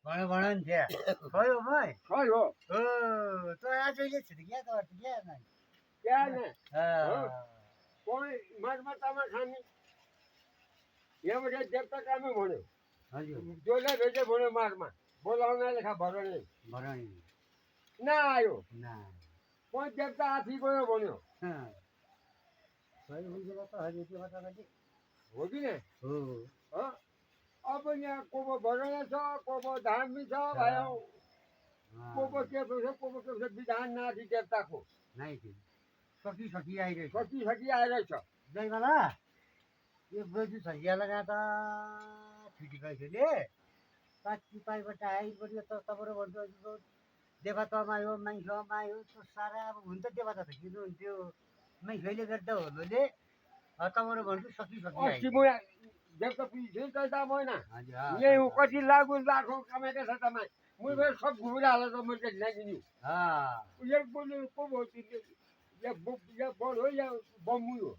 ભણ છે કયો ભાઈ કયો તો આ જોઈએ છે ગયા તો ગયા ના ક્યાં ને હા કોઈ મારમાં તમે ખાની એ બધા દેવતા કામે ભણ્યો હજુ જોલે ભેજે ભણ્યો મારમાં બોલાવના લેખા ભરણી ભરણી ના આવ્યો ના કોઈ દેવતા હાથી ગયો ભણ્યો હા ભાઈ હું જેવા તો હજી તે વાત નથી હોગી ને હો હા આપણે કોબો ભરણે છો કોબો ધાર્મિક છો ભાઈઓ કોબો કે છે વિધાન ના થી દેવતા કો નહીં થી સખી સખી આવી ગઈ સખી સખી આવ્યો છો જય વાલા એ બધું સરિયા લગાતા છૂટી ગઈ છે લે પાછી પાઈ બટા આવી પડ્યો તો તમારો બધો દેખાતવામાં આવ્યો મહિલામાં આવ્યો તો સારા હું તો દેખાતા હતા કીધું त्यो મહિલા કરતા હોલો લે તમારો બધું સખી સખી આવી અષ્ટી દેવતા પીછે કરતા હોય ને હાજી હા ये ऊपर लागू लाखों कमे के साथ में मुझे सब घूरा ला तो मुझे नहीं હા ये बोले को बोलती ये बोल हो या बम्बू